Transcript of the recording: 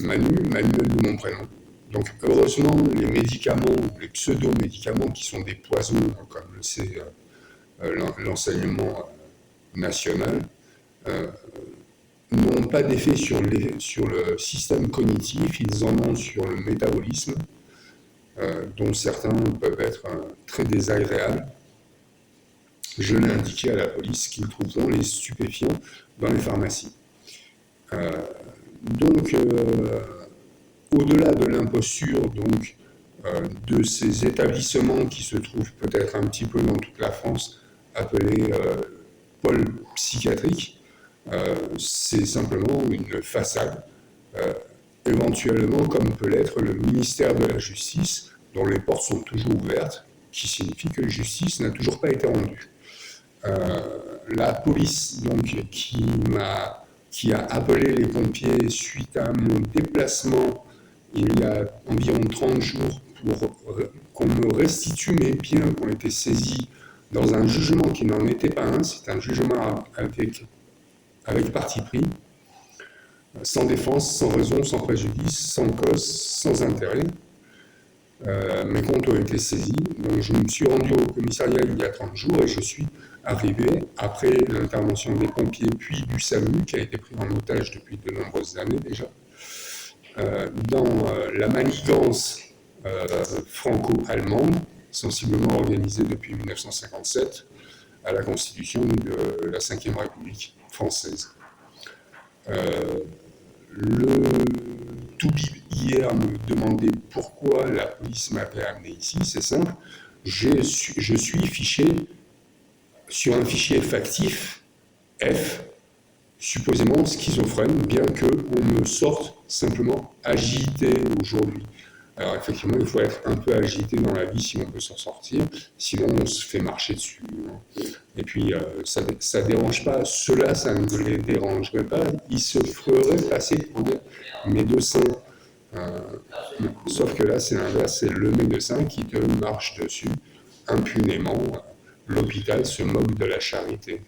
Manuel de mon prénom. Donc heureusement, les médicaments, les pseudo-médicaments qui sont des poisons, comme le sait l'enseignement national, euh, n'ont pas d'effet sur le système cognitif, ils en ont sur le métabolisme, dont certains peuvent être très désagréables. Je l'ai indiqué à la police qu'ils trouveront les stupéfiants dans les pharmacies. Donc, au-delà de l'imposture de ces établissements qui se trouvent peut-être un petit peu dans toute la France, appelés pôles psychiatriques, c'est simplement une façade, éventuellement comme peut l'être le ministère de la Justice, dont les portes sont toujours ouvertes, qui signifie que la justice n'a toujours pas été rendue. La police donc, qui a appelé les pompiers suite à mon déplacement il y a environ 30 jours pour qu'on me restitue mes biens qui ont été saisis dans un jugement qui n'en était pas un, c'est un jugement avec parti pris, sans défense, sans raison, sans préjudice, sans cause, sans intérêt. Mes comptes ont été saisis, donc je me suis rendu au commissariat il y a 30 jours et je suis arrivé, après l'intervention des pompiers puis du SAMU, qui a été pris en otage depuis de nombreuses années déjà, dans la manigance franco-allemande, sensiblement organisée depuis 1957, à la constitution de la Ve République française. Le Toubib hier me demandait pourquoi la police m'avait amené ici. C'est simple, je suis fiché sur un fichier factif F, supposément schizophrène, bien qu'on me sorte simplement agité aujourd'hui. Alors effectivement, il faut être un peu agité dans la vie si on peut s'en sortir, sinon on se fait marcher dessus. Et puis ça dérange pas, ceux-là ça ne les dérangerait pas, ils se feraient passer pour des médecins. Sauf que là c'est l'inverse, c'est le médecin qui te marche dessus impunément. L'hôpital se moque de la charité.